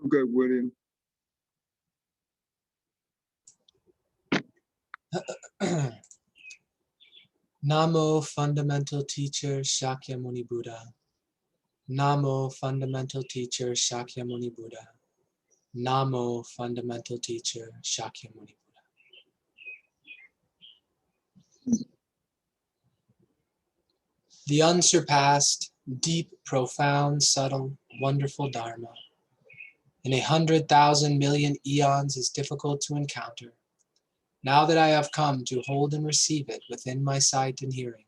Okay, William. Namo Fundamental Teacher Shakyamuni Buddha. Namo Fundamental Teacher Shakyamuni Buddha. Namo Fundamental Teacher Shakyamuni Buddha. The unsurpassed, deep, profound, subtle, wonderful Dharma in 100,000 million eons is difficult to encounter. Now that I have come to hold and receive it within my sight and hearing,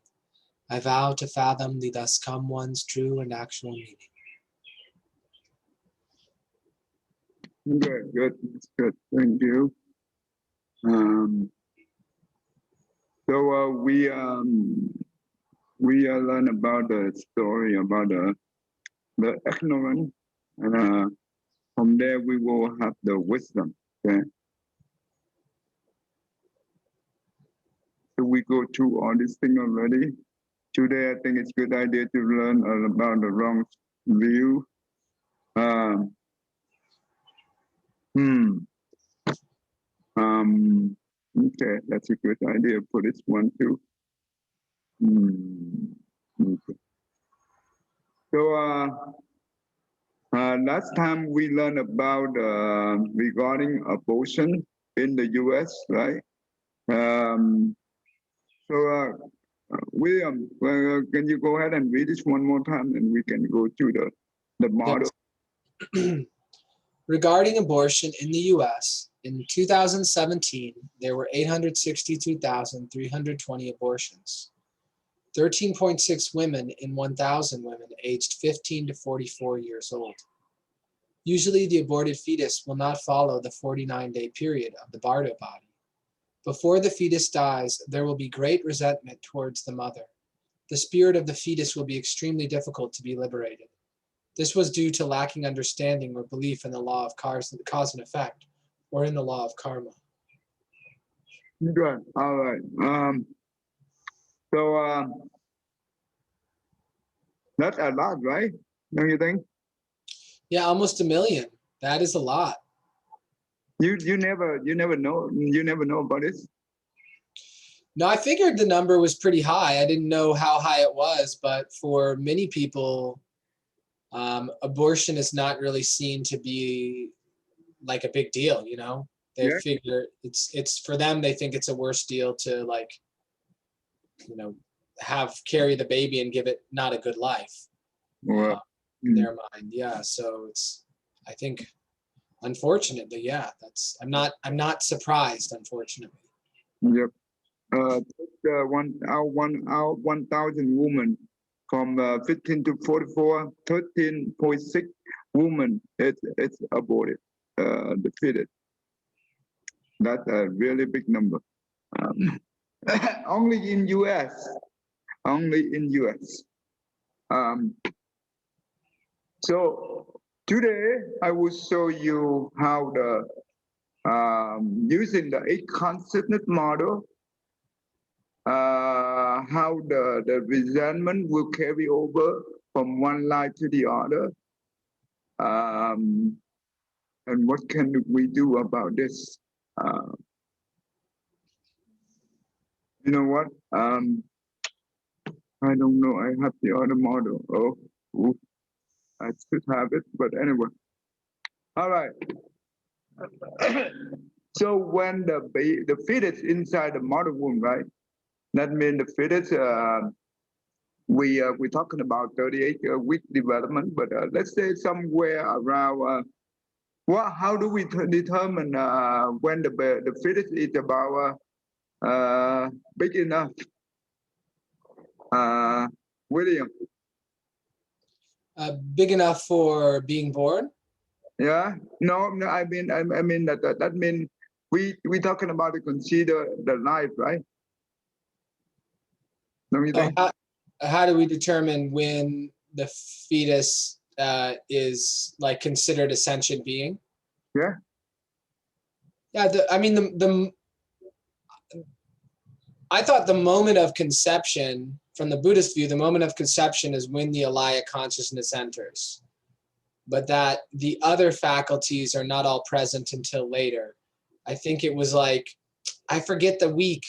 I vow to fathom the thus come one's true and actual meaning. Good, good. Thank you. So we learn about the story about the ignorant, and from there we will have the wisdom. Okay. So we go through all these things already. Today, I think it's a good idea to learn about the wrong view. Okay, that's a good idea for this one too. Okay. So last time we learned about regarding abortion in the U.S., right? William, can you go ahead and read this one more time, and we can go to the model? Yes. Regarding abortion in the U.S., in 2017, there were 862,320 abortions. 13.6 women in 1,000 women aged 15 to 44 years old. Usually, the aborted fetus will not follow the 49-day period of the Bardo body. Before the fetus dies, there will be great resentment towards the mother. The spirit of the fetus will be extremely difficult to be liberated. This was due to lacking understanding or belief in the law of cause and effect, or in the law of karma. Good. All right. That's a lot, right? Don't you think? Yeah, almost 1 million. That is a lot. You never know about this? No, I figured the number was pretty high. I didn't know how high it was, but for many people, abortion is not really seen to be like a big deal, you know? They figure it's for them, they think it's a worse deal to, like, you know, carry the baby and give it not a good life. In their mind. Yeah. So it's, I think, unfortunately, yeah, I'm not surprised, unfortunately. Yep. 1,000 women from 15 to 44, 13.6 women it's aborted, defeated. That's a really big number. Only in US. So today I will show you how using the 8 consciousness model, how the resentment will carry over from one life to the other, and what can we do about this? You know what? I don't know. I have the other model. Oh, I should have it, but anyway. All right. So when the fetus inside the mother womb, right? That means the fetus. We're talking about 38-week development, but let's say somewhere around. How do we determine when the fetus is about big enough? William. Big enough for being born? Yeah. No. I mean that means we talking about to consider the life, right? Don't you think? How do we determine when the fetus is like considered a sentient being? Yeah. Yeah. I thought the moment of conception, from the Buddhist view, the moment of conception is when the Alaya consciousness enters. but that the other faculties are not all present until later. I think it was like, I forget the week.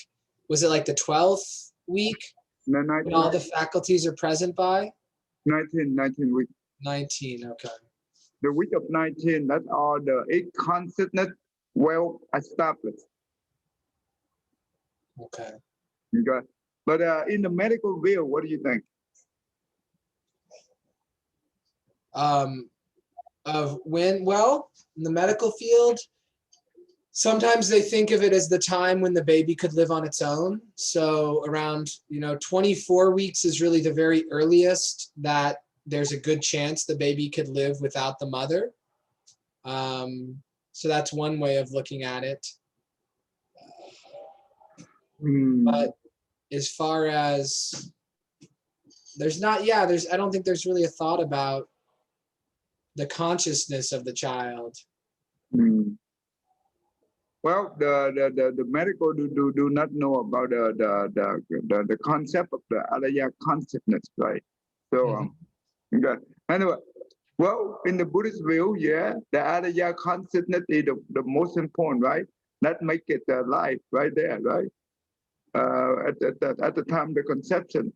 Was it like the 12th week The when all 19, the faculties are present by? 19 week. 19, okay. The week of 19, that's all the 8 consciousness well established. Okay. Okay. But in the medical field, what do you think? Of when, well, in the medical field, sometimes they think of it as the time when the baby could live on its own. So around, 24 weeks is really the very earliest that there's a good chance the baby could live without the mother. So that's one way of looking at it. But as far as I don't think there's really a thought about the consciousness of the child. Well, the medical do not know about the concept of the alaya consciousness, right? So okay. Anyway, well, in the Buddhist view, yeah, the alaya consciousness is the most important, right? That make it alive right there, right? At the time of the conception.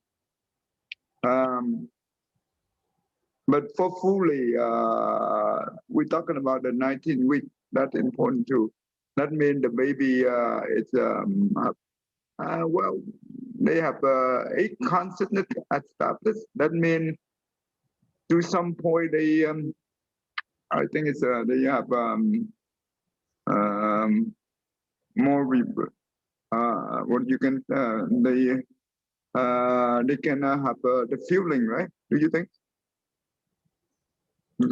But for fully, we're talking about the 19 week. That's important too. That means the baby is well, they have 8 consciousness established. That means to some point they I think it's they have more what you can they can have the feeling, right? Do you think?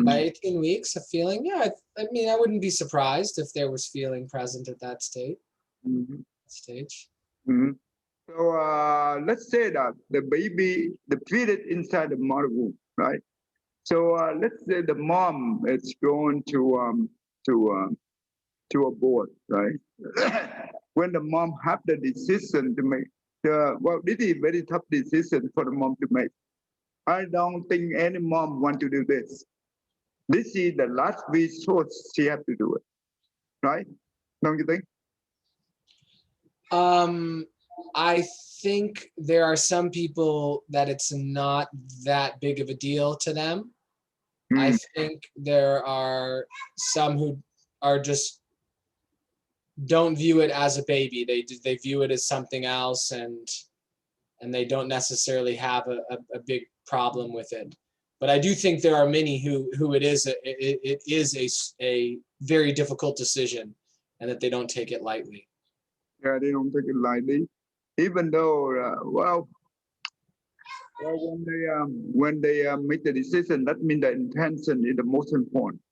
By 18 weeks, a feeling, yeah. I mean, I wouldn't be surprised if there was feeling present at that stage. So let's say that the baby, the fetus inside the mother womb, right? So let's say the mom is going to abort, right? When the mom have the decision to make, well, this is a very tough decision for the mom to make. I don't think any mom want to do this. This is the last resource she have to do it, right? Don't you think? I think there are some people that it's not that big of a deal to them. I think there are some who are just don't view it as a baby. They view it as something else, and they don't necessarily have a big problem with it. But I do think there are many who it is a very difficult decision, and that they don't take it lightly. Yeah, they don't take it lightly, even though well, when they make the decision, that means the intention is the most important.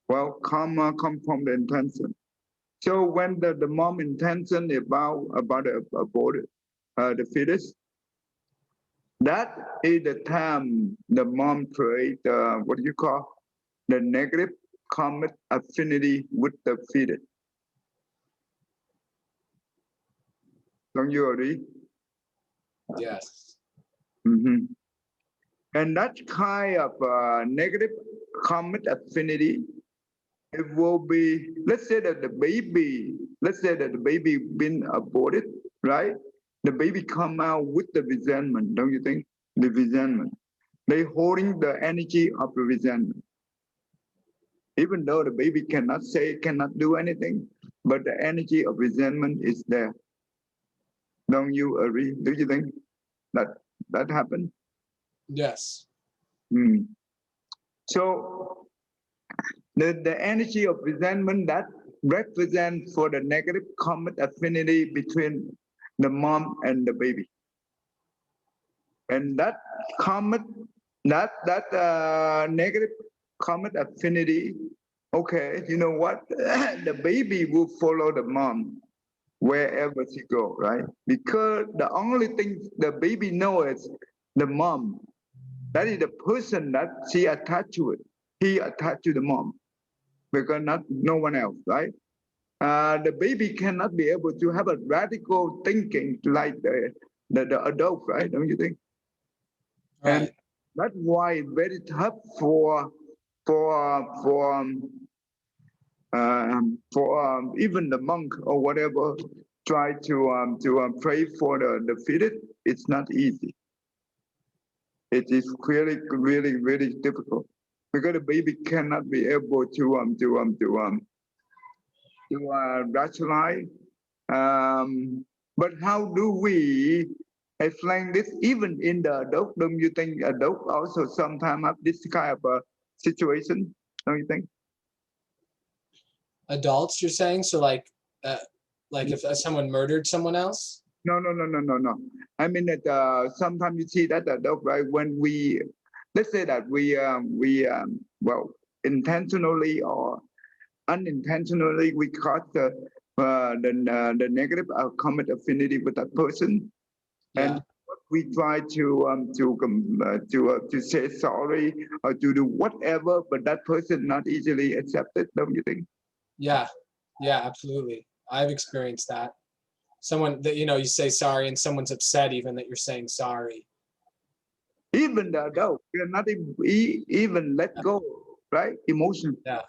Well, karma comes from the intention. So when the mom intention about the fetus, that is the time the mom create what do you call the negative karmic affinity with the fetus. Don't you agree? Yes. And that kind of negative karmic affinity, it will be, let's say that the baby been aborted, right? The baby come out with the resentment, don't you think? The resentment. They holding the energy of the resentment. Even though the baby cannot say, cannot do anything, but the energy of resentment is there. Don't you agree? Do you think that happened? Yes. So the energy of resentment that represents for the negative karmic affinity between the mom and the baby. And that karmic, that negative karmic affinity, okay, you know what? The baby will follow the mom wherever she go, right? Because the only thing the baby knows is the mom. That is the person that she attached to it. He attached to the mom, because no one else, right? The baby cannot be able to have a radical thinking like the adult, right? Don't you think? Right. And that's why it's very tough for for even the monk or whatever try to pray for the fetus. It's not easy. It is really difficult because the baby cannot be able to rationalize. But how do we explain this even in the adult? Don't you think adult also sometimes have this kind of a situation? Don't you think? Adults, you're saying? So like if someone murdered someone else? No. I mean that sometimes you see that adult, right? When we, let's say that well, intentionally or unintentionally we cause the negative common affinity with that person, Yeah. and we try to say sorry or to do whatever, but that person not easily accepted. Don't you think? Yeah, absolutely. I've experienced that. Someone that, you say sorry and someone's upset even that you're saying sorry. Even the adult, we are not even let go, right? Emotion. Yeah.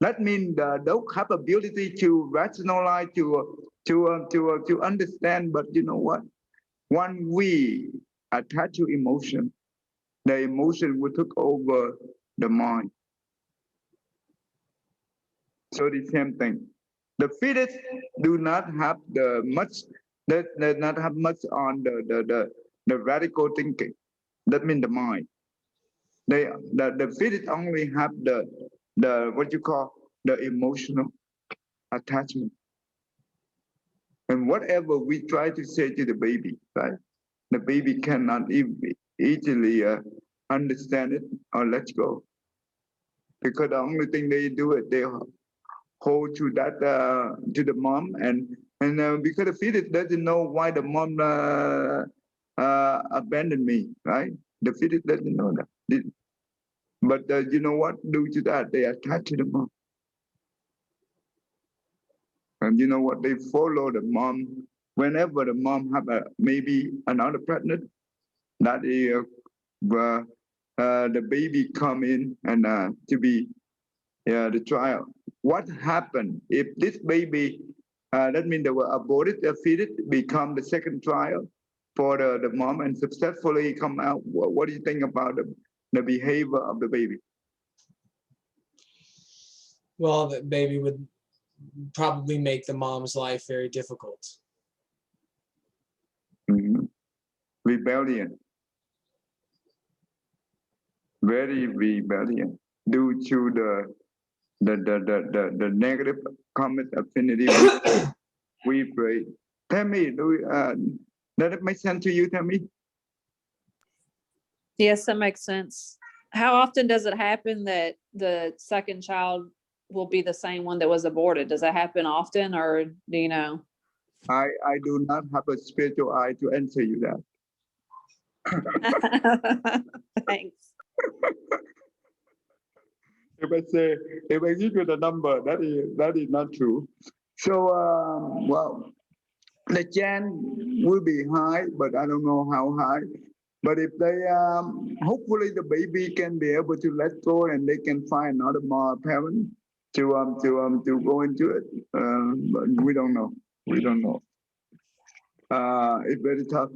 That means the adult have ability to rationalize, to understand. But you know what? When we attach to emotion, the emotion will take over the mind. So the same thing. The fetus do not have the much, that not have much on the radical thinking. That means the mind. The fetus only have the what you call the emotional attachment. And whatever we try to say to the baby, right? The baby cannot easily understand it or let go. Because the only thing they do is they hold to that to the mom, and because the fetus doesn't know why the mom abandoned me, right? The fetus doesn't know that. But you know what? Due to that, they attach to the mom. And you know what? They follow the mom. Whenever the mom have maybe another pregnant, that is the baby come in and to be the child. What happened if this baby? That means they were aborted, fetus, become the second child for the mom and successfully come out. What do you think about the behavior of the baby? Well, the baby would probably make the mom's life very difficult. Mm-hmm. Rebellion. Very rebellion due to the negative comment affinity we pray. Tell me, does it make sense to you? Tell me. Yes, that makes sense. How often does it happen that the second child will be the same one that was aborted? Does that happen often, or do you know? I do not have a spiritual eye to answer you that. Thanks. If I give you the number, that is not true. So well, the chance will be high, but I don't know how high. But if they hopefully the baby can be able to let go and they can find another more parent to go into it. But we don't know. We don't know. It's very tough.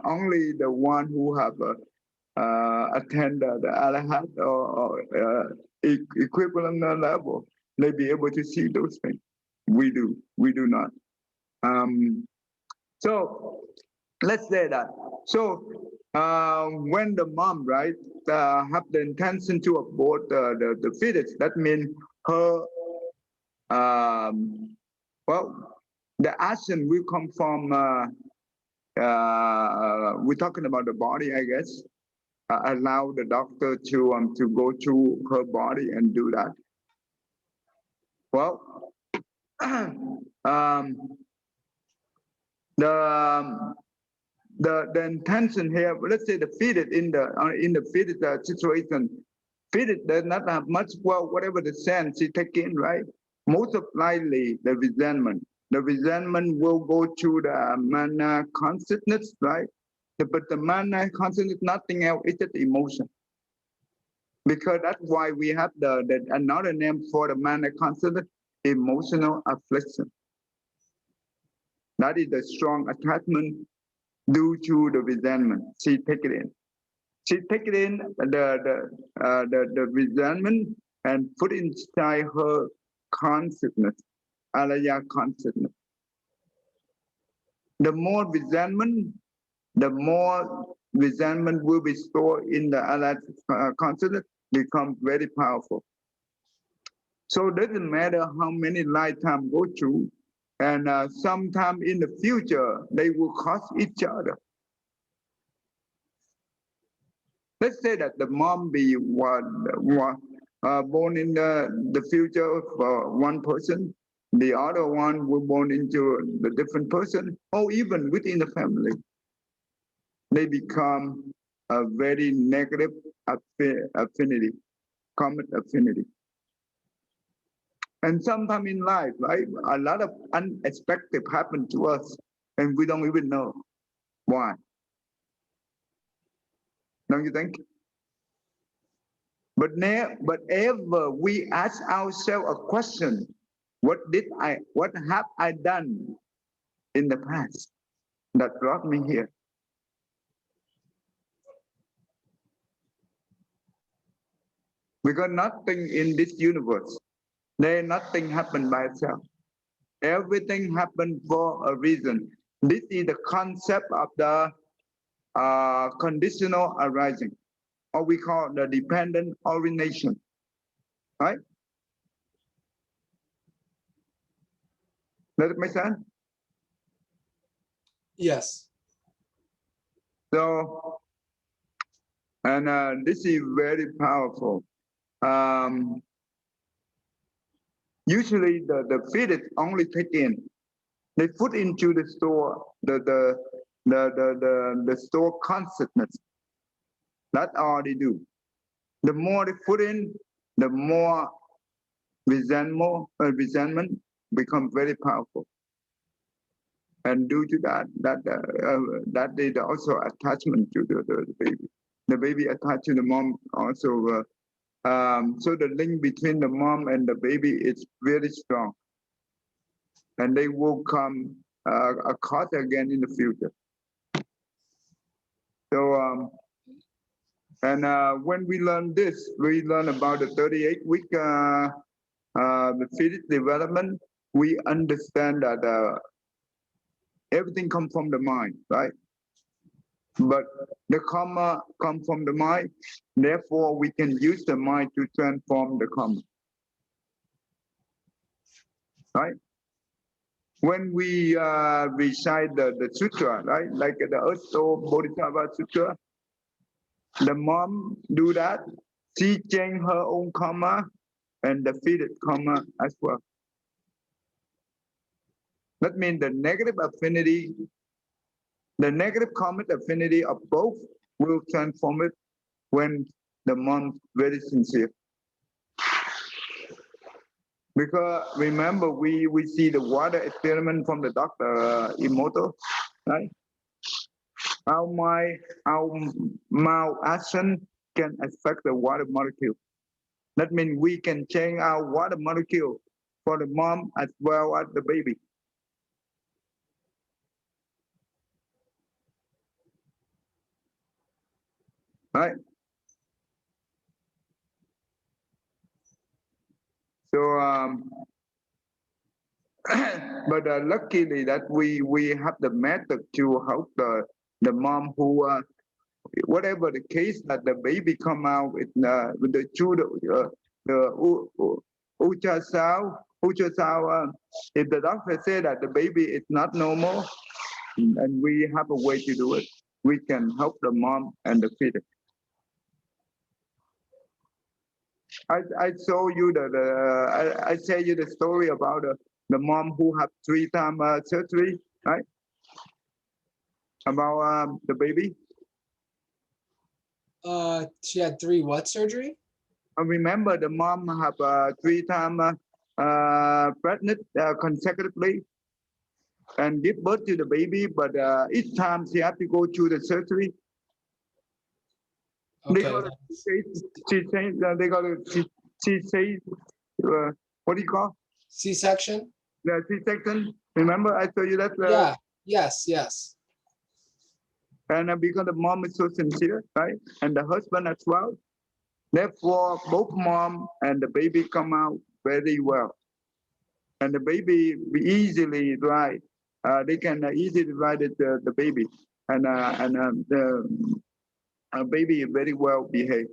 Only the one who have attended the Arahat or equivalent level, they be able to see those things. We do not. So let's say that. So when the mom, right, have the intention to abort the fetus, that means her, well, the action will come from, we're talking about the body, I guess. Allow the doctor to go through her body and do that. Well, the intention here, let's say the fetus in the fetus situation, fetus does not have much, well, whatever the sense he take in, right? Most of likely the resentment. The resentment will go to the mana consciousness, right? But the mana consciousness, nothing else, it's just emotion. because that's why we have the another name for the manic constant, emotional affliction. That is the strong attachment due to the resentment. She take it in. She take it in the resentment and put inside her consciousness, alaya consciousness. The more resentment will be stored in the alaya consciousness, become very powerful. So it doesn't matter how many lifetimes go through, and sometime in the future, they will cause each other. Let's say that the mom be born in the future of one person, the other one will born into the different person, or even within the family. They become a very negative affinity, common affinity. And sometime in life, right, a lot of unexpected happen to us, and we don't even know why. Don't you think? But ever we ask ourselves a question: what have I done in the past that brought me here? Because nothing in this universe, nothing happened by itself. Everything happened for a reason. This is the concept of the conditional arising, or we call the dependent origination, right? Does it make sense? Yes. So, and this is very powerful. Usually the fetus only take in, they put into the store the store consciousness. That's all they do. The more they put in, the more resentment becomes very powerful. And due to that is also attachment to the baby. The baby attached to the mom also. So the link between the mom and the baby is very strong, and they will come across again in the future. So when we learn this, we learn about the 38-week the fetus development. We understand that everything comes from the mind, right? But the karma comes from the mind. Therefore, we can use the mind to transform the karma, right? When we recite the sutra, right, like the Earth Bodhisattva Sutra, the mom do that. She change her own karma and the fetus karma as well. That means the negative affinity, the negative karmic affinity of both will transform it when the mom's very sincere. Because remember, we see the water experiment from the Dr. Emoto, right? How malaction can affect the water molecule. That means we can change our water molecule for the mom as well as the baby. Right? So, but luckily that we have the method to help the mom who, whatever the case, that the baby come out with the ultrasound. If the doctor say that the baby is not normal, and we have a way to do it, we can help the mom and the fetus. I show you I tell you the story about the mom who had 3 times surgery, right? About the baby. She had 3 what surgery? I remember the mom have 3 times pregnant consecutively and give birth to the baby, but each time she had to go through the surgery. They Okay. got a, she says, they got a, she says, what do you call? C-section? The C-section. Remember I told you that? Yeah. Yes. Yes. And because the mom is so sincere, right? And the husband as well. Therefore, both mom and the baby come out very well. And the baby easily ride. They can easily ride the baby. And the baby is very well behaved.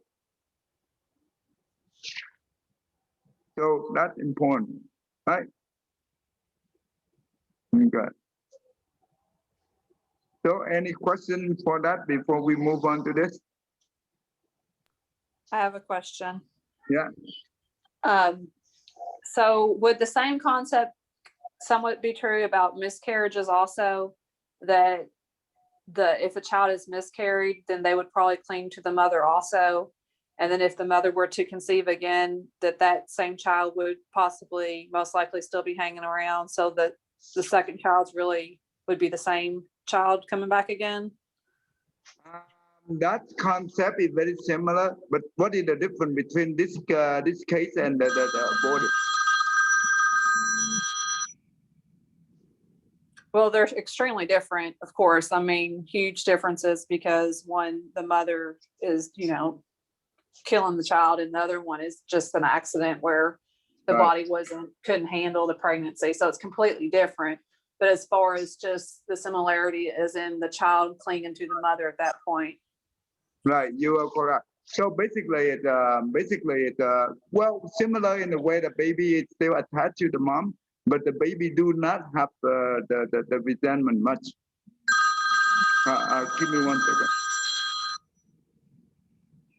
So that's important, right? Okay. So any questions for that before we move on to this? I have a question. Yeah. So would the same concept somewhat be true about miscarriages also? That if a child is miscarried, then they would probably cling to the mother also. And then if the mother were to conceive again, that same child would possibly most likely still be hanging around, so that the second child's really would be the same child coming back again. That concept is very similar, but what is the difference between this case and the aborted? Well, they're extremely different, of course. I mean, huge differences, because one, the mother is, killing the child, and the other one is just an accident where the Right. body couldn't handle the pregnancy. So it's completely different. But as far as just the similarity is in the child clinging to the mother at that point. Right, you are correct. So basically, well, similar in the way the baby is still attached to the mom, but the baby do not have the resentment much. Give me 1 second.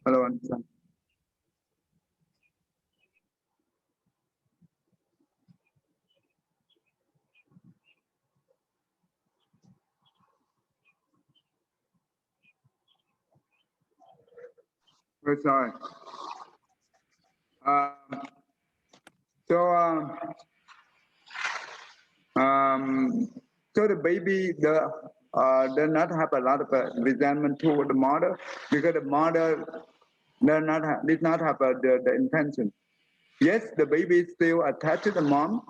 Hello, one second. We're sorry. So so the baby does not have a lot of resentment toward the mother, because the mother did not have the intention. Yes, the baby is still attached to the mom,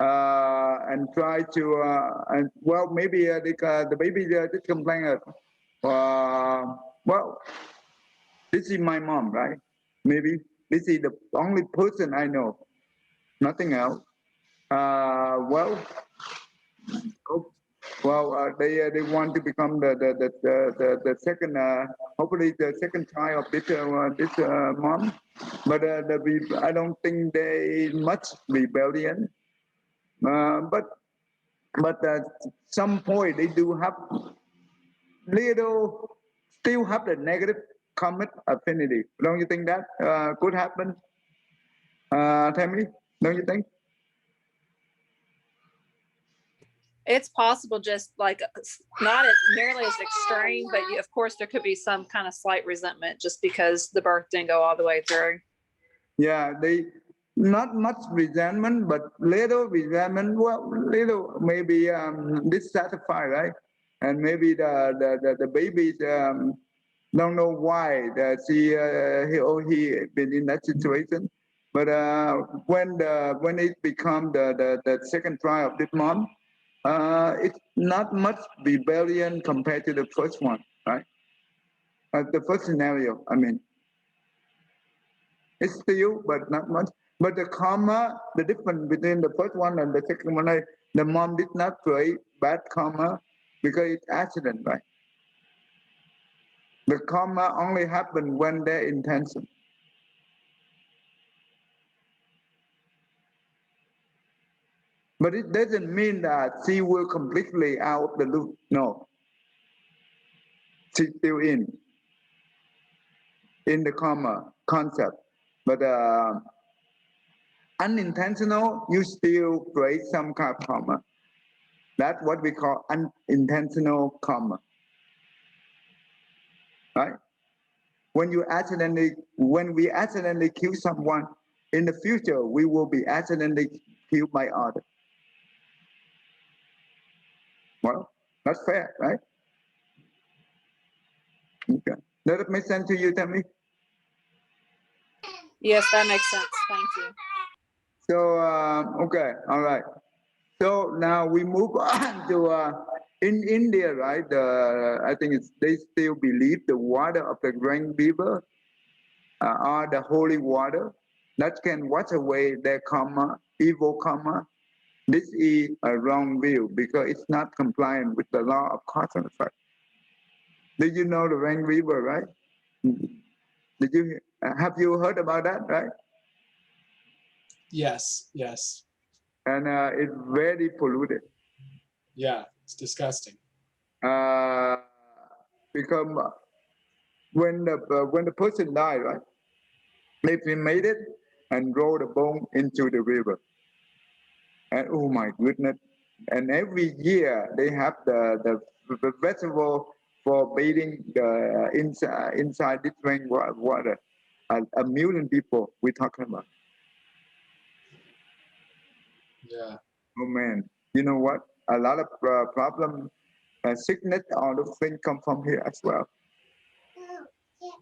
and try to and well, maybe the baby just complain. Well, this is my mom, right? Maybe this is the only person I know, nothing else. Well, they want to become the second, hopefully the second child of this mom, but I don't think they much rebellion. But at some point they do have little, still have the negative common affinity. Don't you think that could happen? Tammy, don't you think? It's possible, just like not nearly as extreme, but of course there could be some kind of slight resentment just because the birth didn't go all the way through. Yeah, they not much resentment, but little resentment. Well, little maybe dissatisfied, right? And maybe the babies don't know why that he or he been in that situation. But when it become the second trial of this mom, it's not much rebellion compared to the first one, right? The first scenario, I mean. It's still, but not much. But the karma, the difference between the first one and the second one, the mom did not create bad karma because it's accident, right? The karma only happened when their intention. But it doesn't mean that she will completely out of the loop. No, she's still in the karma concept. But unintentional, you still create some kind of karma. That's what we call unintentional karma, right? When we accidentally kill someone, in the future we will be accidentally killed by others. Well, that's fair, right? Okay. Does it make sense to you, Tammy? Yes, that makes sense. Thank you. So, okay, all right. So now we move on to in India, right? I think they still believe the water of the Grand River are the holy water that can wash away their karma, evil karma. This is a wrong view because it's not compliant with the law of cause and effect. Did you know the Grand River, right? Did you have you heard about that, right? Yes, yes. And it's very polluted. Yeah, it's disgusting. Uh, become when the person died, right? They cremated it and roll the bone into the river. And oh my goodness! And every year they have the festival for bathing the inside this water. A million people we're talking about. Yeah. Oh man, you know what? A lot of problem, sickness, all those things come from here as well.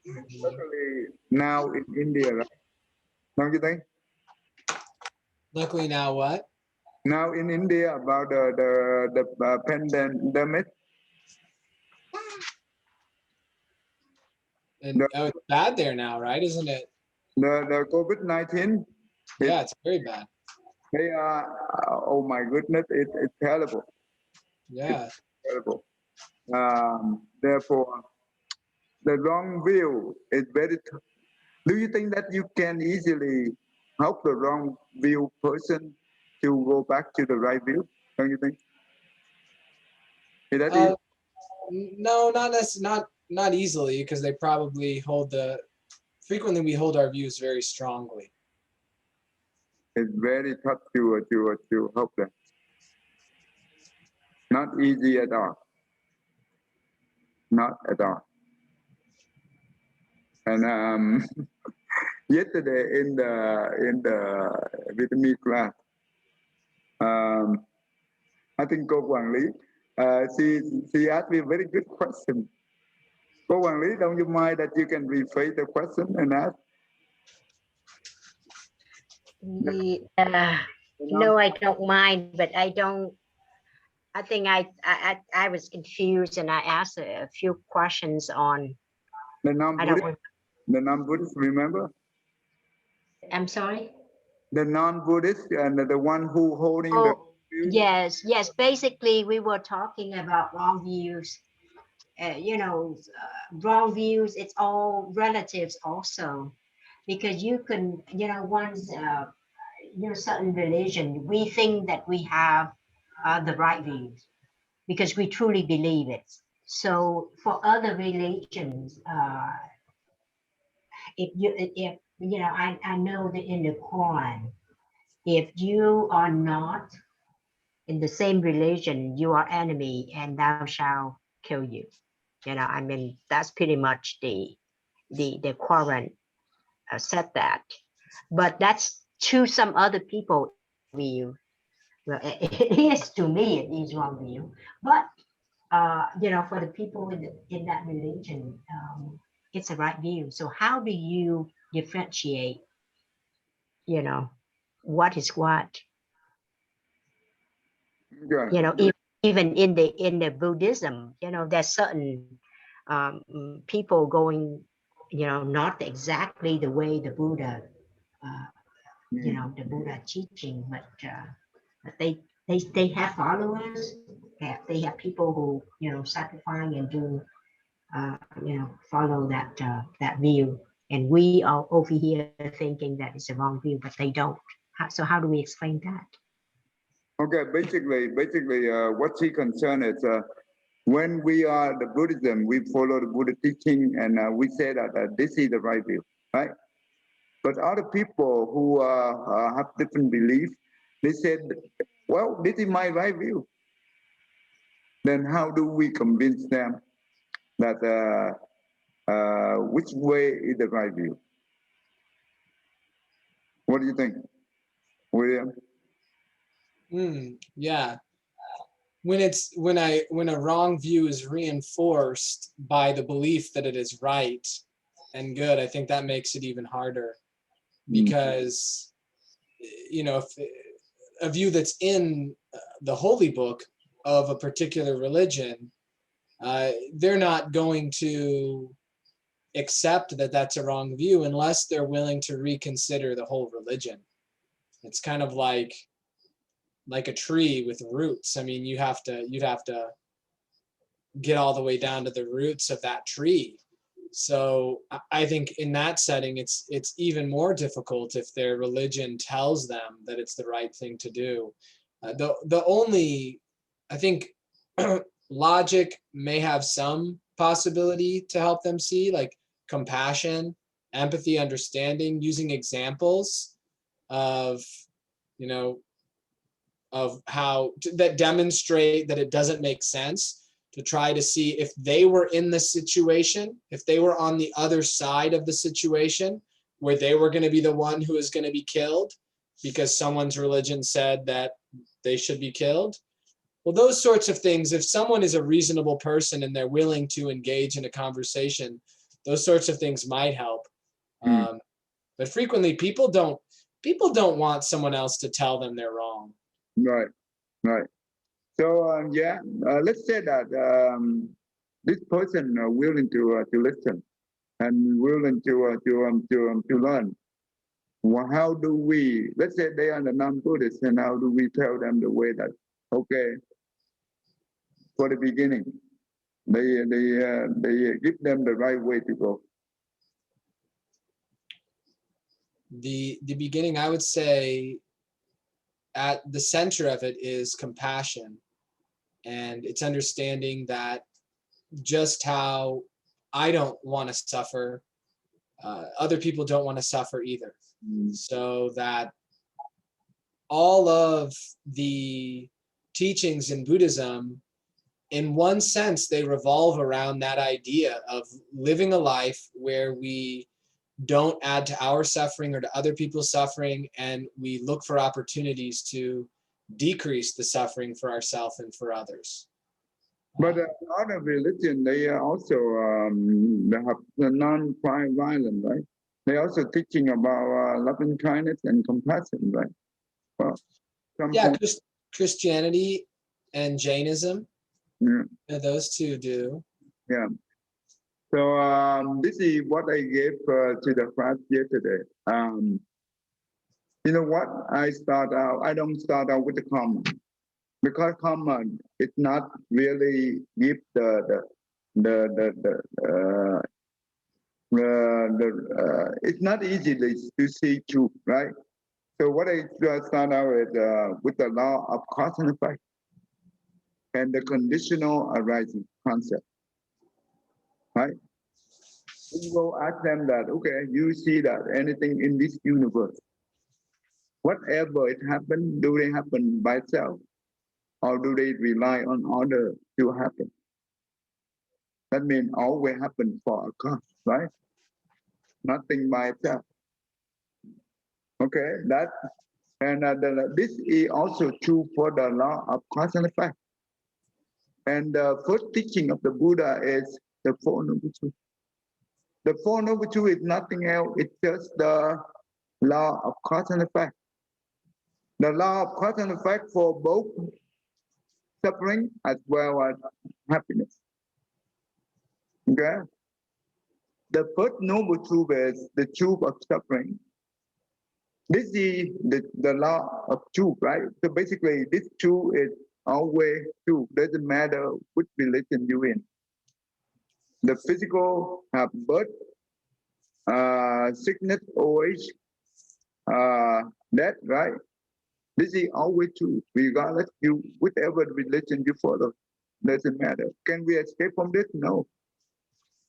Especially now in India, right? Don't you think? Luckily now what? Now in India about the pandemic, And the oh, it's bad there now, right? Isn't it? the COVID-19, Yeah, it's very bad. they are oh my goodness, it's terrible. Yeah. It's terrible. Therefore, the wrong view is very. Do you think that you can easily help the wrong view person to go back to the right view? Don't you think? Is that easy? No, not easily, because they probably hold frequently we hold our views very strongly. It's very tough to help them. Not easy at all. Not at all. And yesterday in the Vietnamese class, um, I think cô quản lý, she asked me a very good question. Cô quản lý, don't you mind that you can rephrase the question and ask? No, I don't mind, but I don't. I think I was confused, and I asked a few questions on. The I don't. non-Buddhist, the non-Buddhist, remember? I'm sorry. The non-Buddhist and the one who holding the. Oh, yes, yes. Basically, we were talking about wrong views. Wrong views. It's all relatives also, because you can, once certain religion, we think that we have the right views because we truly believe it. So for other religions, I know that in the Quran, if you are not in the same religion, you are enemy, and thou shalt kill you. I mean, that's pretty much the Quran said that. But that's to some other people view. Well, it is to me, it is wrong view. But for the people in that religion, it's a right view. So how do you differentiate, what is what? Yeah. Even in the Buddhism, there's certain people going, not exactly the way the Buddha, the Buddha teaching, but they have followers. They have people who sacrifice and do follow that view, and we are over here thinking that it's a wrong view, but they don't. So how do we explain that? Okay, basically, what she concerned is when we are the Buddhism, we follow the Buddha teaching, and we say that this is the right view, right? But other people who have different beliefs, they said, well, this is my right view. Then how do we convince them that which way is the right view? What do you think, William? Yeah. when a wrong view is reinforced by the belief that it is right and good, I think that makes it even harder, because if a view that's in the holy book of a particular religion, they're not going to accept that that's a wrong view unless they're willing to reconsider the whole religion. It's kind of like a tree with roots. I mean, you'd have to get all the way down to the roots of that tree. So I think in that setting, it's even more difficult if their religion tells them that it's the right thing to do. The only, I think, logic may have some possibility to help them see, like compassion, empathy, understanding, using examples of, of how that demonstrate that it doesn't make sense, to try to see if they were in the situation, if they were on the other side of the situation where they were going to be the one who is going to be killed because someone's religion said that they should be killed. Well, those sorts of things, if someone is a reasonable person and they're willing to engage in a conversation, those sorts of things might help. But frequently people don't want someone else to tell them they're wrong. Right. So let's say that this person willing to listen and willing to learn. Well, how do we? Let's say they are the non-Buddhists, and how do we tell them the way that okay? For the beginning, they give them the right way to go. The beginning, I would say, at the center of it is compassion, and it's understanding that just how I don't want to suffer, other people don't want to suffer either. So that all of the teachings in Buddhism, in one sense, they revolve around that idea of living a life where we don't add to our suffering or to other people's suffering, and we look for opportunities to decrease the suffering for ourselves and for others. But other religion, they are also they have the non-violent, right? They also teaching about loving kindness and compassion, right? Well, yeah, Christianity and Jainism, those two do. Yeah. So this is what I gave to the class yesterday. You know what? I don't start out with the common, because common is not really give it's not easy to see truth, right? So what I start out with the law of cause and effect and the conditional arising concept, right? We will ask them that, okay, you see that anything in this universe, whatever it happened, do they happen by itself, or do they rely on order to happen? That means always happen for a cause, right? Nothing by itself. Okay, this is also true for the law of cause and effect. And the first teaching of the Buddha is the Four Noble Truths. The Four Noble Truths is nothing else, it's just the law of cause and effect. The law of cause and effect for both suffering as well as happiness. Okay? The first noble truth is the truth of suffering. This is the law of truth, right? So basically, this truth is always true. Doesn't matter which religion you're in. The physical have birth, sickness, old age, death, right? This is always true, regardless you whichever religion you follow. Doesn't matter. Can we escape from this? No.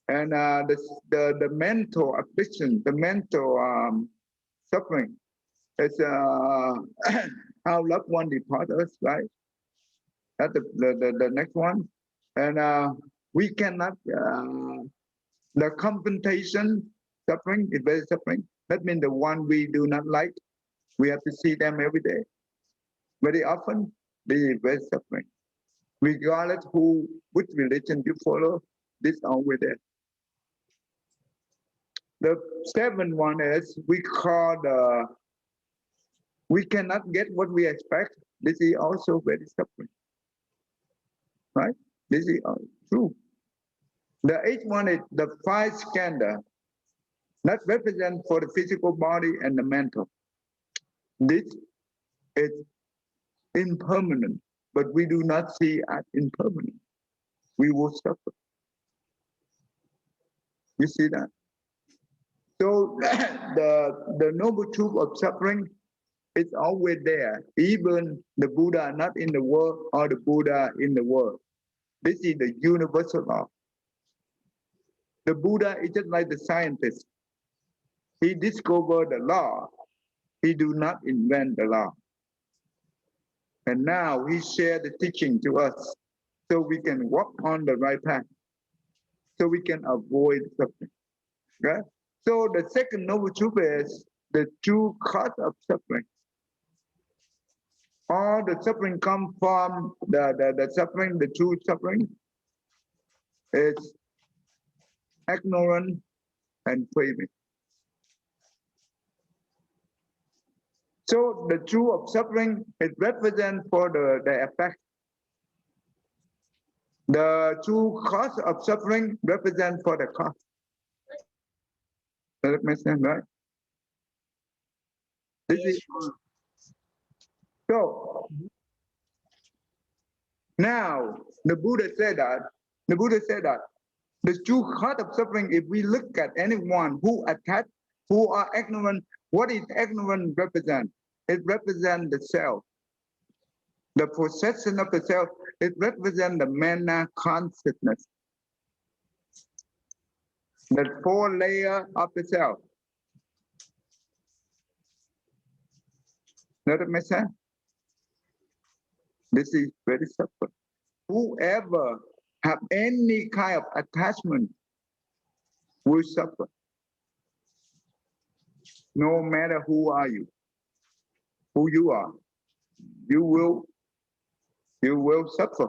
And the mental affliction, the mental suffering, is how loved one depart us, right? That's the next one. And we cannot, the confrontation suffering is very suffering. That means the one we do not like, we have to see them every day. Very often, they are very suffering. regardless which religion you follow, this always there. The seventh one is we call we cannot get what we expect. This is also very suffering, right? This is true. The eighth one is the five skandha that represent for the physical body and the mental. This is impermanent, but we do not see as impermanent. We will suffer. You see that? So the noble truth of suffering is always there. Even the Buddha not in the world or the Buddha in the world. This is the universal law. The Buddha is just like the scientist. He discovered the law. He do not invent the law. And now he shared the teaching to us so we can walk on the right path, so we can avoid suffering. Okay? So the second noble truth is the true cause of suffering. All the suffering come from the suffering, the true suffering is ignorance and craving. So the truth of suffering, it represents for the effect. The true cause of suffering represents for the cause. Does that make sense, right? This is, so now the Buddha said that the true cause of suffering, if we look at anyone who attached, who are ignorant, what is ignorant represent? It represents the self. The possession of the self, it represents the mana consciousness. The four layers of the self. Does that make sense? This is very suffering. Whoever have any kind of attachment will suffer. No matter who are you, who you are, you will suffer.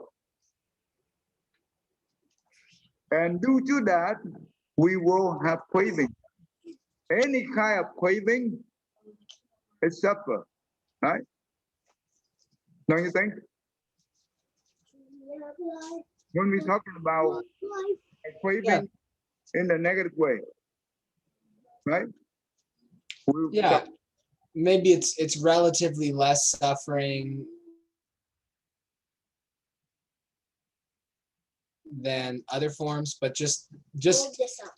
And due to that, we will have craving. Any kind of craving is suffer, right? Don't you think? When we're talking about craving in the negative way, right? Yeah, maybe it's relatively less suffering than other forms, but just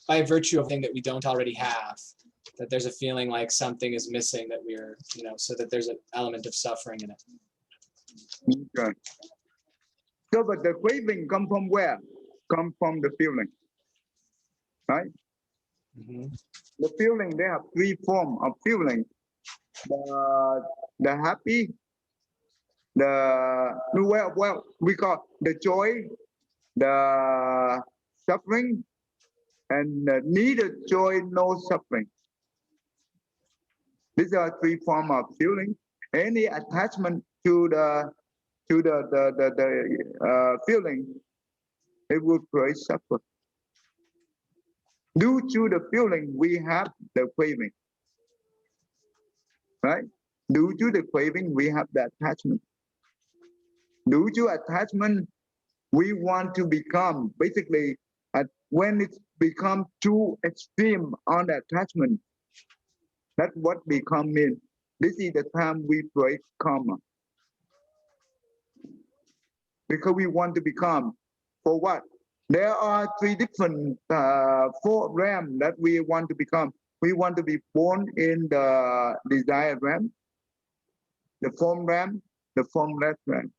by virtue of thing that we don't already have, that there's a feeling like something is missing that we're, so that there's an element of suffering in it. Okay. So, but the craving come from where? Come from the feeling, right? Mm-hmm. The feeling, they have three forms of feeling. The happy, well, we call the joy, the suffering, and neither joy nor suffering. These are three forms of feeling. Any attachment to the feeling, it will create suffering. Due to the feeling, we have the craving, right? Due to the craving, we have the attachment. Due to attachment, we want to become, basically, when it becomes too extreme on the attachment, that's what become mean. This is the time we break karma. Because we want to become, for what? There are three different four realms that we want to become. We want to be born in the desire realm, the form realm, the formless realm.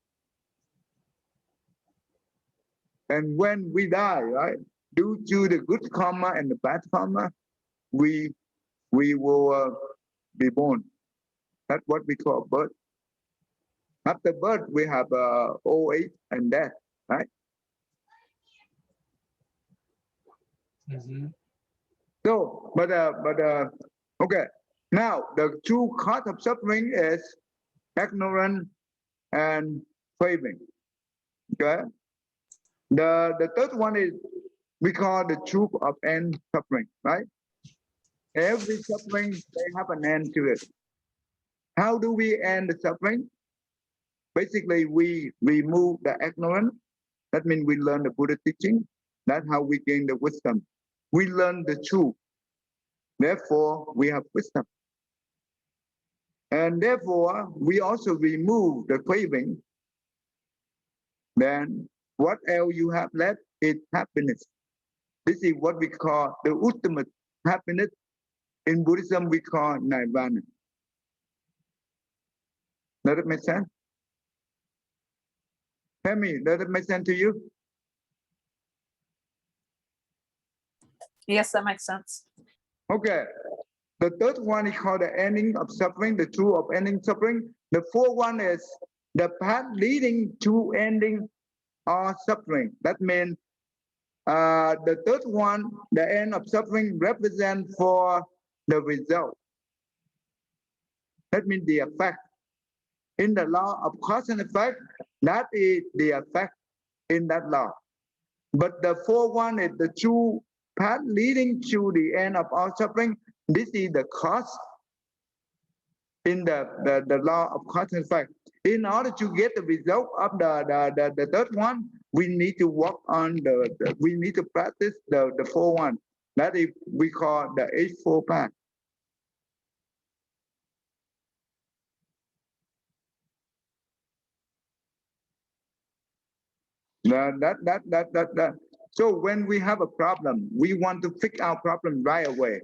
And when we die, right, due to the good karma and the bad karma, we will be born. That's what we call birth. After birth, we have old age and death, right? Mm-hmm. So, okay. Now, the true cause of suffering is ignorance and craving. Okay. The third one is we call the truth of end suffering, right? Every suffering they have an end to it. How do we end the suffering? Basically, we remove the ignorance. That means we learn the Buddha teaching. That's how we gain the wisdom. We learn the truth. Therefore, we have wisdom. And therefore, we also remove the craving. Then what else you have left is happiness. This is what we call the ultimate happiness. In Buddhism, we call nirvana. Does it make sense? Tell me, does it make sense to you? Yes, that makes sense. Okay. The third one is called the ending of suffering, the truth of ending suffering. The fourth one is the path leading to ending of suffering. That means the third one, the end of suffering, represents for the result. That means the effect. In the law of cause and effect, that is the effect in that law. But the fourth one is the true path leading to the end of all suffering. This is the cause in the law of cause and effect. In order to get the result of the third one, we need to work on we need to practice the fourth one. That is we call the Eightfold Path. That. So when we have a problem, we want to fix our problem right away.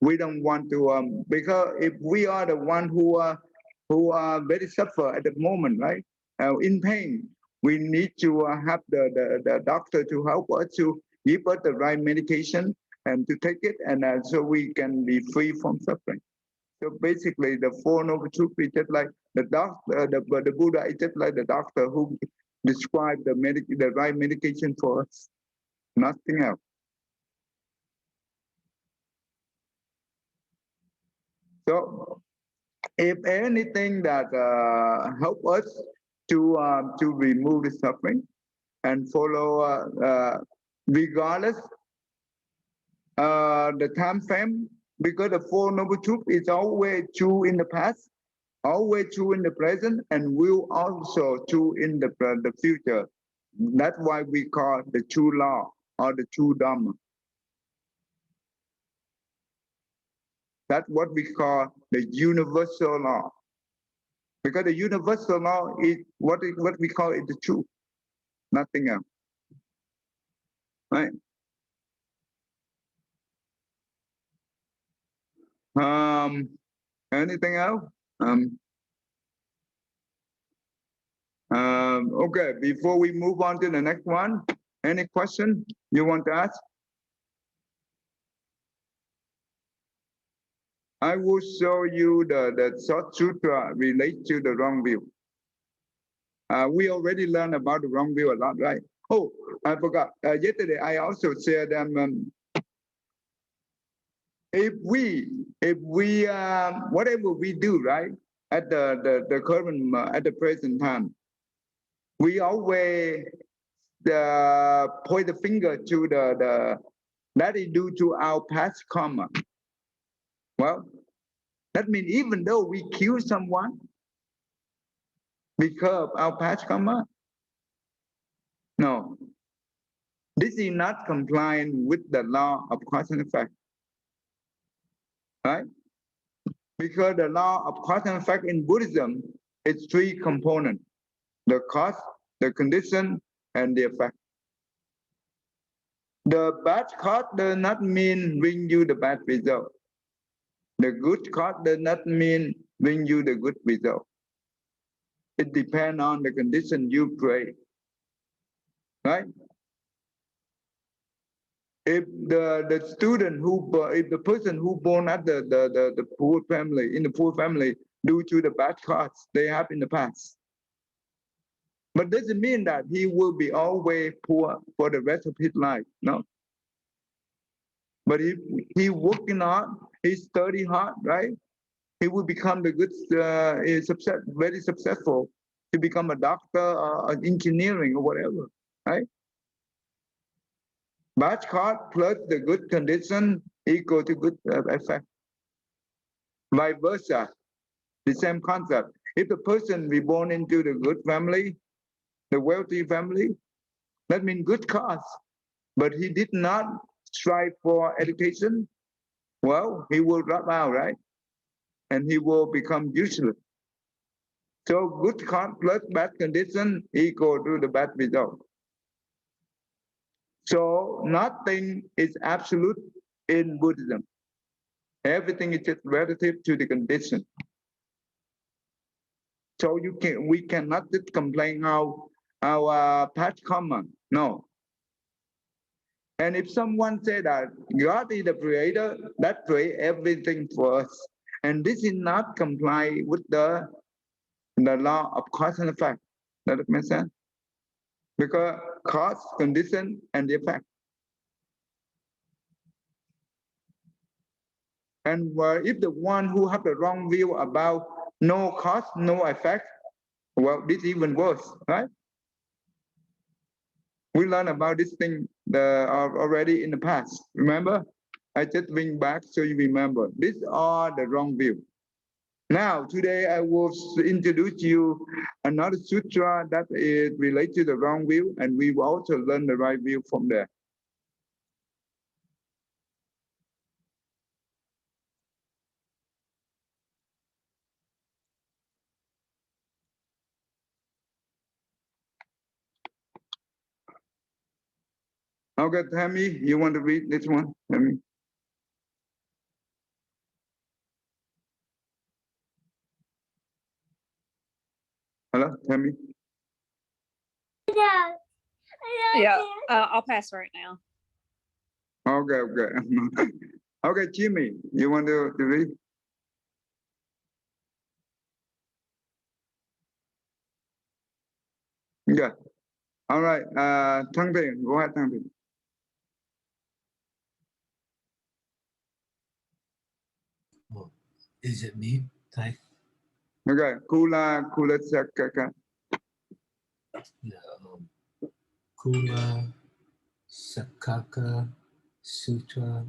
We don't want to because if we are the one who are very suffer at the moment, right, in pain, we need to have the doctor to help us to give us the right medication and to take it, and so we can be free from suffering. So basically, the Four Noble Truths is just like the doctor, the Buddha is just like the doctor who described the right medication for us, nothing else. So if anything that help us to remove the suffering and follow regardless the time frame, because the Four Noble Truths is always true in the past, always true in the present, and will also true in the future. That's why we call the true law or the true Dharma. That's what we call the universal law. Because the universal law is what we call it the truth, nothing else. Right? Anything else? Okay, before we move on to the next one, any question you want to ask? I will show you the short sutra relate to the wrong view. We already learned about the wrong view a lot, right? Oh, I forgot. Yesterday, I also said if we whatever we do, right, at the current at the present time, we always point the finger to the that is due to our past karma. Well, that means even though we kill someone because of our past karma, no, this is not compliant with the law of cause and effect, right? Because the law of cause and effect in Buddhism is three components: the cause, the condition, and the effect. The bad cause does not mean bring you the bad result. The good cause does not mean bring you the good result. It depends on the condition you create, right? If the student if the person who born at the poor family, in the poor family, due to the bad cause they have in the past, but doesn't mean that he will be always poor for the rest of his life, no. But if he working hard, he study hard, right? He will become the good, very successful. to become a doctor or engineering or whatever, right? Bad cause plus the good condition equal to good effect. Vice versa, the same concept. If the person be born into the good family, the wealthy family, that means good cause. But he did not strive for education, well, he will drop out, right? And he will become useless. So good cause plus bad condition equal to the bad result. So nothing is absolute in Buddhism. Everything is just relative to the condition. So we cannot just complain our past karma. No. And if someone say that God is the creator, that create everything for us. And this is not comply with the law of cause and effect. Does it make sense? Because cause, condition, and the effect. And if the one who have the wrong view about no cause, no effect, well, this is even worse, right? We learned about this thing already in the past. Remember? I just bring back so you remember. These are the wrong view. Now, today I will introduce you another sutra that is related to the wrong view, and we will also learn the right view from there. Okay, Tammy, you want to read this one? Tammy? Hello, Tammy? Yeah, I'll pass right now. Okay, okay. Okay, Jimmy, you want to read? Yeah. All right. Thăng Thiện, go ahead, Thăng Thiện. Oh, is it me? Thai? Okay. Kula Sakaka. Yeah. Kula Sakaka Sutra,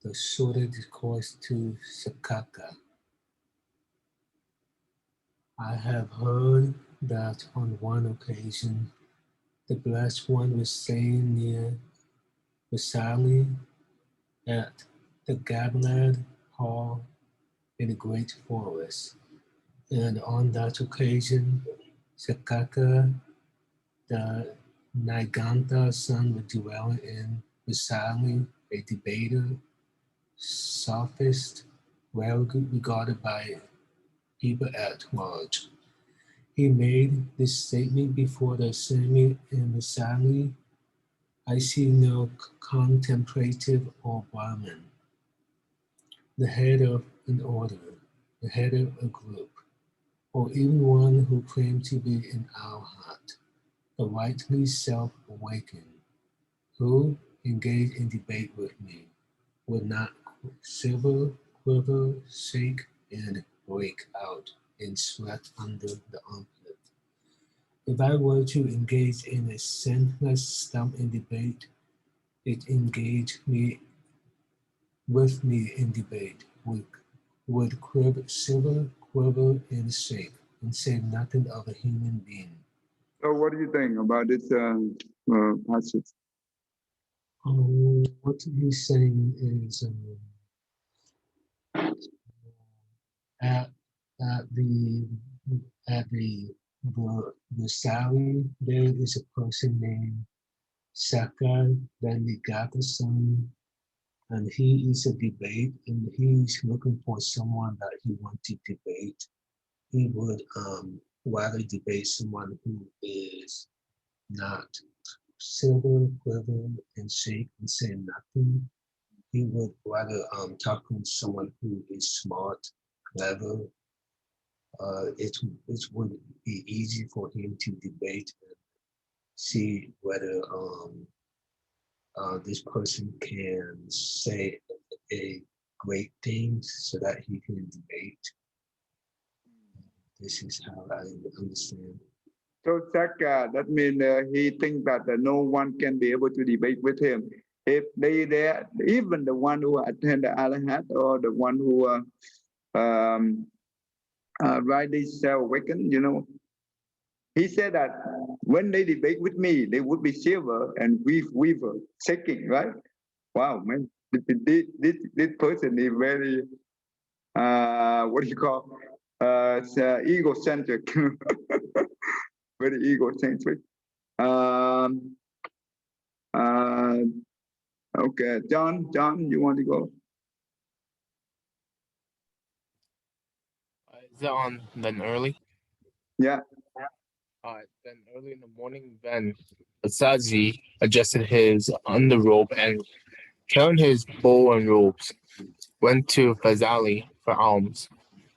the shorter discourse to Sakaka. I have heard that on one occasion, the Blessed One was staying near Vasali at the Gablad Hall in the Great Forest. And on that occasion, Sakaka, the Niganta son, would dwell in Vasali, a debater, sophist, well regarded by people at large. He made this statement before the assembly in Vasali: I see no contemplative or Brahmin, the head of an order, the head of a group, or even one who claimed to be an arhat, the rightly self-awakened, who engaged in debate with me, would not shiver, quiver, shake, and break out in sweat under the armpit. If I were to engage in a senseless stumbling debate, it engaged me with me in debate, would shiver, quiver, and shake, and say nothing of a human being. So what do you think about this passage? What he's saying is at at the at the Sally, there is a person named Saka Danigata-san, and he is a debate, and he's looking for someone that he wants to debate. He would rather debate someone who is not silver, quiver, and shake and say nothing. He would rather talk to someone who is smart, clever. It would be easy for him to debate and see whether this person can say a great thing so that he can debate. This is how I understand. So Saka, that means he thinks that no one can be able to debate with him. If even the one who attend the Arahat or the one who ride this awaken, he said that when they debate with me, they would be silver and weaver, shaking, right? Wow, man, this person is very, what do you call, egocentric, very egocentric. Um, uh, okay, John, you want to go? Is that on then early? Yeah. Then early in the morning, then Asaji adjusted his underrobe and carrying his bowl and robes, went to Fazali for alms.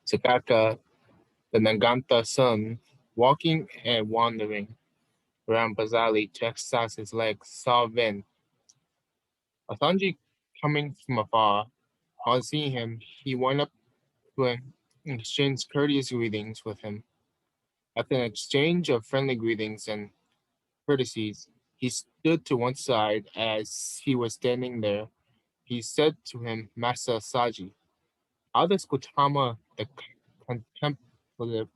Sakaka, the Naganta son, walking and wandering around Fazali to exercise his legs, saw Vin. Asanji coming from afar. On seeing him, he went up to him and exchanged courteous greetings with him. After an exchange of friendly greetings and courtesies, he stood to one side. As he was standing there, he said to him, Master Saji, how does Gautama the contemplative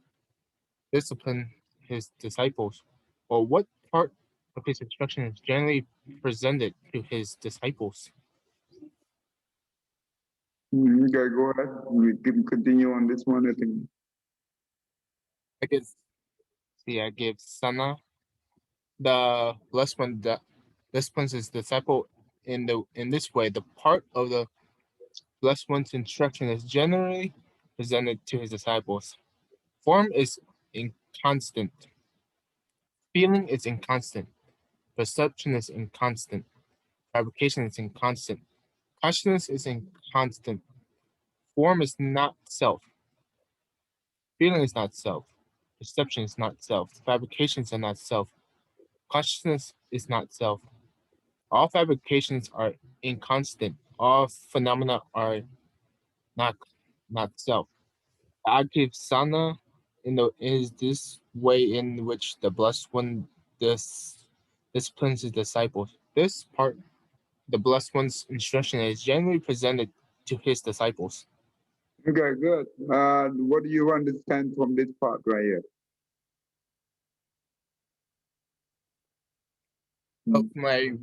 discipline his disciples? Or what part of his instruction is generally presented to his disciples? Okay, go ahead. We can continue on this one, I think. I give Sana, the blessed one, that disciplines his disciple in this way. The part of the blessed one's instruction is generally presented to his disciples. Form is inconstant. Feeling is inconstant. Perception is inconstant. Fabrication is inconstant. Consciousness is inconstant. Form is not self. Feeling is not self. Perception is not self. Fabrications are not self. Consciousness is not self. All fabrications are inconstant. All phenomena are not self. Active sana is this way in which the blessed one disciplines his disciples. This part, the blessed one's instruction, is generally presented to his disciples. Okay, good. What do you understand from this part right here? When I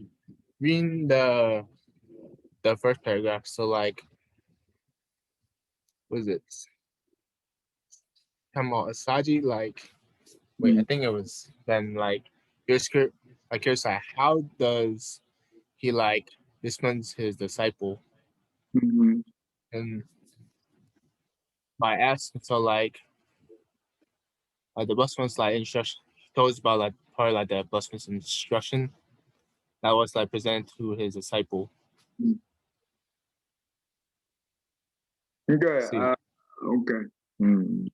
read the first paragraph, so like, was it Kamo Asaji? Like, wait, I think it was then like here's like, how does he like disciplines his disciple? Mm-hmm. And by asking, so like the busman's like instruction, he told us about like part of, like the busman's instruction that was like presented to his disciple. Okay. See, Okay. Hmm.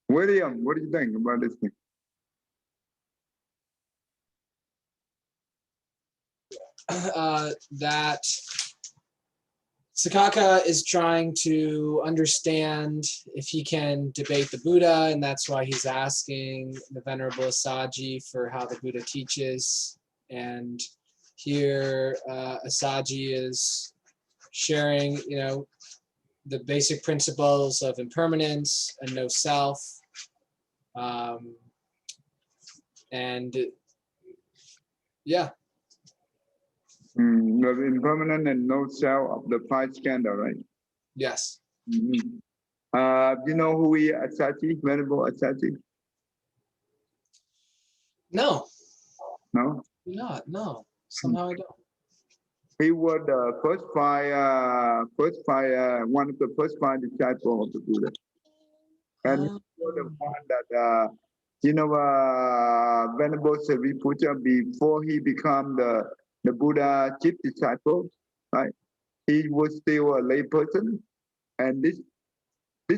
William, what do you think about this thing? That Sakaka is trying to understand if he can debate the Buddha, and that's why he's asking the Venerable Asaji for how the Buddha teaches. And here Asaji is sharing, the basic principles of impermanence and no self. And yeah. The impermanent and no self of the five skandha, right? Yes. Mm-hmm. Do you know who we Asaji, Venerable Asaji? No. No? Not. No. Somehow I don't. He was the one of the first five disciples of the Buddha. And he was the one that, Venerable Sariputta, before he became the Buddha chief disciple, right? He was still a lay person. And this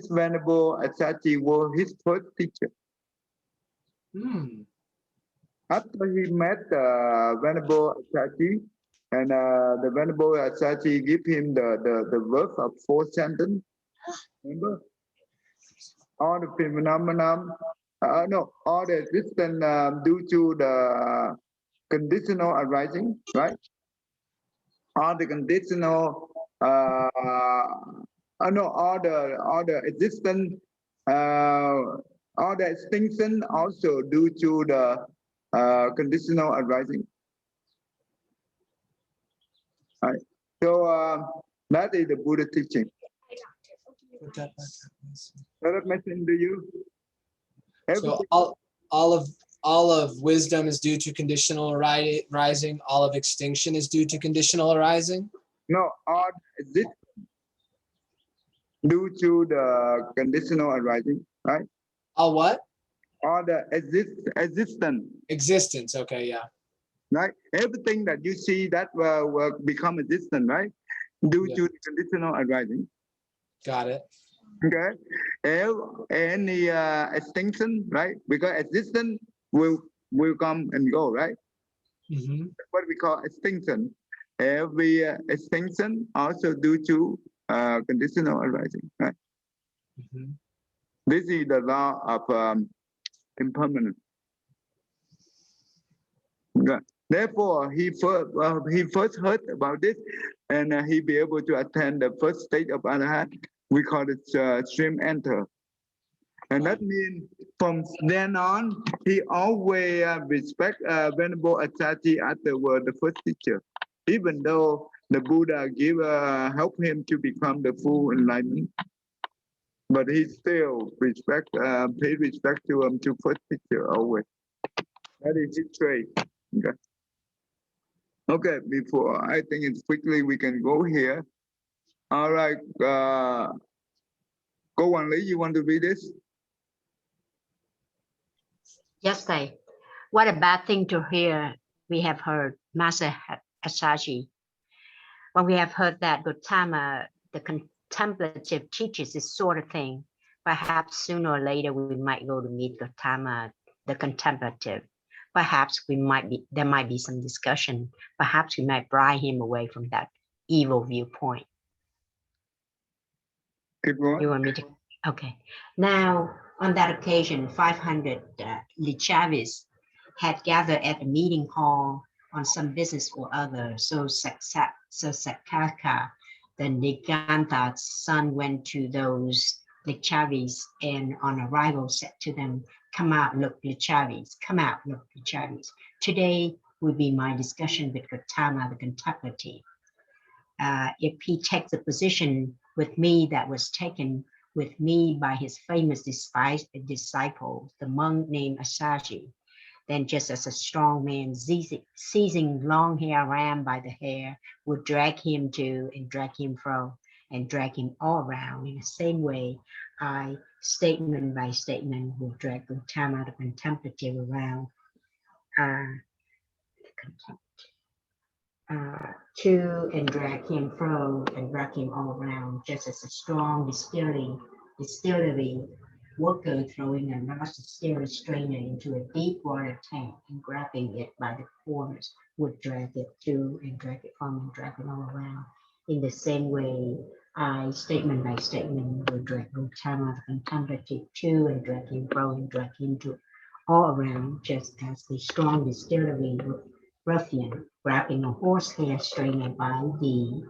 Venerable Asaji was his first teacher. After he met Venerable Asaji, and the Venerable Asaji give him the verse of four sentences. Remember? all the phenomenon, no, all the existence due to the conditional arising, right? All the conditional, no, all the existence, all the extinction also due to the conditional arising. Right. So that is the Buddha teaching. Put that back up, please. Does that make sense to you? So Everything, all of wisdom is due to conditional arising. All of extinction is due to conditional arising. no, all exist due to the conditional arising, right? All what? All the existence, Existence. Okay, yeah. right? Everything that you see that will become existent, right? Due Yeah. to the conditional arising. Got it. Okay. If any extinction, right? Because existence will come and go, right? Mm-hmm. That's what we call extinction. Every extinction also due to conditional arising, right? Mm-hmm. This is the law of impermanence. Okay. Therefore, he first heard about this, and he be able to attend the first stage of Arahant. We call it stream enter. And that means from then on, he always respect Venerable Assaji as the first teacher, even though the Buddha help him to become the full enlightenment. But he still pay respect to first teacher always. That is his trait. Okay. Okay. Before I think it's quickly we can go here. All right. Go on, Lee. You want to read this? Yes, Thầy. What a bad thing to hear. We have heard Master Asaji. When we have heard that Gautama, the contemplative, teaches this sort of thing, perhaps sooner or later we might go to meet Gautama, the contemplative. Perhaps there might be some discussion. Perhaps we might pry him away from that evil viewpoint. Keep going. You want me to? Okay. Now, on that occasion, 500 Lichavis had gathered at the meeting hall on some business or other. So Sakaka, the Niganta's son, went to those Lichavis and on arrival said to them, "Come out, look, Lichavis. Come out, look, Lichavis. Today will be my discussion with Gautama, the contemplative. If he takes a position with me that was taken with me by his famous disciple, the monk named Asaji, then just as a strong man seizing long hair ram by the hair would drag him to and drag him fro and drag him all around. In the same way, I, statement by statement, will drag Gautama the contemplative around to and drag him fro and drag him all around, just as a strong distillery worker throwing a large distillery strainer into a deep water tank and grabbing it by the corners would drag it to and drag it from and drag it all around. In the same way, I, statement by statement, will drag Gautama the contemplative to and drag him fro and drag him to all around, just as the strong distillery ruffian grabbing a horsehair strainer by the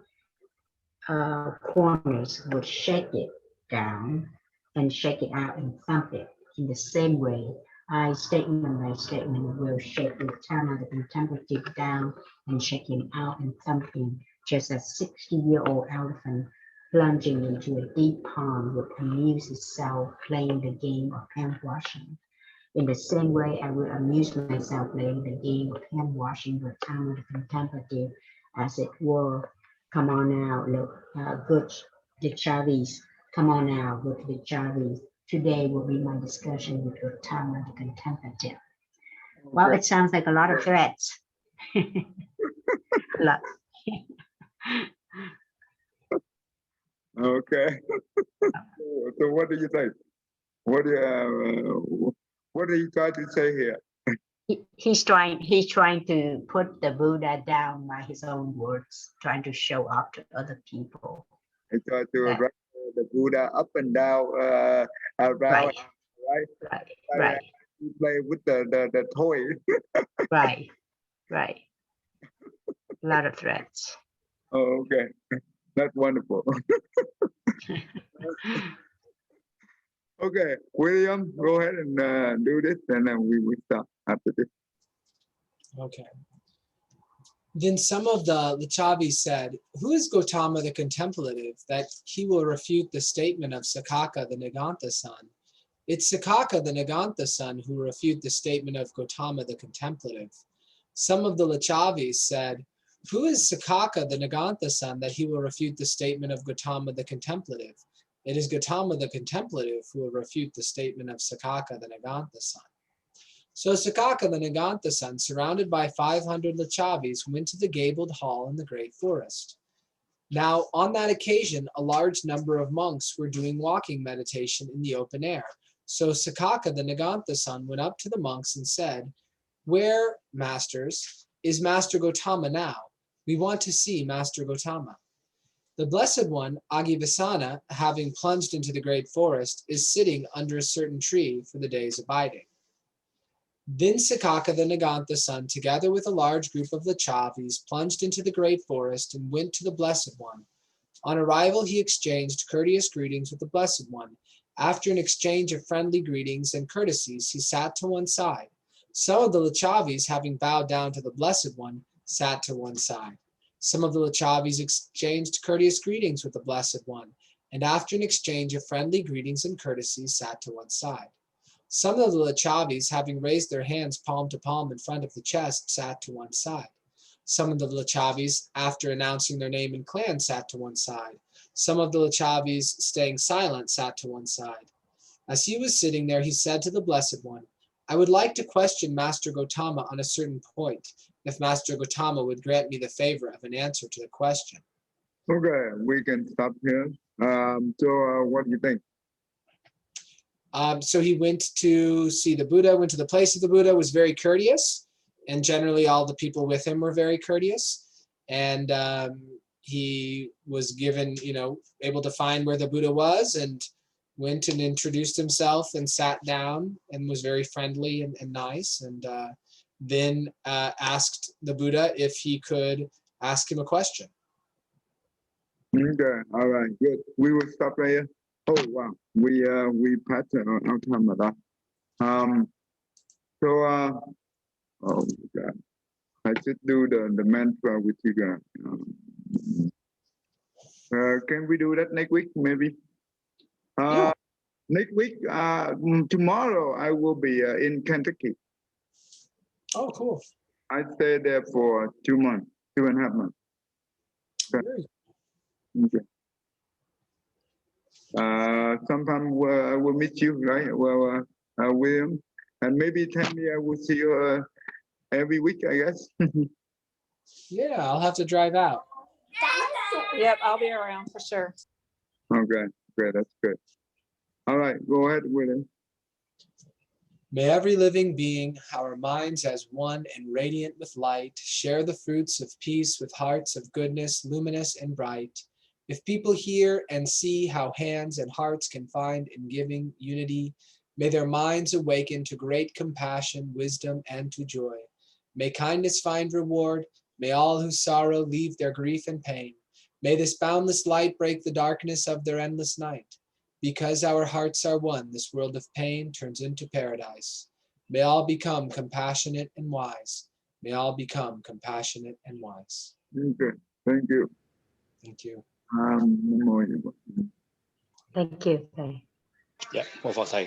corners would shake it down and shake it out and thump it. In the same way, I, statement by statement, will shake Gautama the contemplative down and shake him out and thump him, just as 60-year-old elephant plunging into a deep pond would amuse itself playing the game of hand washing. In the same way, I will amuse myself playing the game of hand washing Gautama the contemplative, as it were. Come on now, look, good Dichavis. Come on now, good Dichavis. Today will be my discussion with Gautama the contemplative. Well, it sounds like a lot of threats. Look. Okay. So what do you think? What do you try to say here? He's trying to put the Buddha down by his own words, trying to show up to other people. He try to write the Buddha up and down around, Right. right? Right. Like, Right. you play with the toy. Right. Right. A lot of threats. Oh, okay, that's wonderful. Okay, William, go ahead and do this, and then we will start after this. Okay. Then some of the Lichavis said, "Who is Gautama the contemplative, that he will refute the statement of Sakaka the Nagantha son? It's Sakaka the Nagantha son who will refute the statement of Gautama the contemplative." Some of the Lichavis said, "Who is Sakaka the Nagantha son, that he will refute the statement of Gautama the contemplative? It is Gautama the contemplative who will refute the statement of Sakaka the Nagantha son." So Sakaka the Nagantha son, surrounded by 500 Lichavis, went to the gabled hall in the great forest. Now, on that occasion, a large number of monks were doing walking meditation in the open air. So Sakaka the Nagantha son went up to the monks and said, "Where, masters, is Master Gautama now? We want to see Master Gautama." The Blessed One, Agivasana, having plunged into the great forest, is sitting under a certain tree for the day's abiding. Then Sakaka the Nagantha son, together with a large group of Lichavis, plunged into the great forest and went to the Blessed One. On arrival, he exchanged courteous greetings with the Blessed One. After an exchange of friendly greetings and courtesies, he sat to one side. Some of the Lichavis, having bowed down to the Blessed One, sat to one side. Some of the Lichavis exchanged courteous greetings with the Blessed One, and after an exchange of friendly greetings and courtesies, sat to one side. Some of the Lichavis, having raised their hands palm to palm in front of the chest, sat to one side. Some of the Lichavis, after announcing their name and clan, sat to one side. Some of the Lichavis, staying silent, sat to one side. As he was sitting there, he said to the Blessed One, "I would like to question Master Gautama on a certain point, if Master Gautama would grant me the favor of an answer to the question." Okay, we can stop here. So what do you think? So he went to see the Buddha, went to the place of the Buddha, was very courteous, and generally all the people with him were very courteous. And he was given, able to find where the Buddha was, and went and introduced himself and sat down and was very friendly and nice. And then asked the Buddha if he could ask him a question. Okay, all right, good. We will stop right here. Oh wow, we passed our time a lot. So oh God, I should do the mantra with you guys. Can we do that next week, maybe? Yeah. Next week, tomorrow I will be in Kentucky. Oh, cool. I stay there for 2 months, 2.5 months. Very Okay. Sometime I will meet you, right? Well, William, and maybe Tammy, I will see you every week, I guess. Yeah, I'll have to drive out. Yep, I'll be around for sure. Okay, great, that's good. All right, go ahead, William. May every living being, our minds as one and radiant with light, share the fruits of peace with hearts of goodness, luminous and bright. If people hear and see how hands and hearts can find in giving unity, may their minds awaken to great compassion, wisdom, and to joy. May kindness find reward. May all who sorrow leave their grief and pain. May this boundless light break the darkness of their endless night. Because our hearts are one, this world of pain turns into paradise. May all become compassionate and wise. May all become compassionate and wise. Okay, thank you. Thank you. Thank you. Thầy. Dạ, một Phật thầy.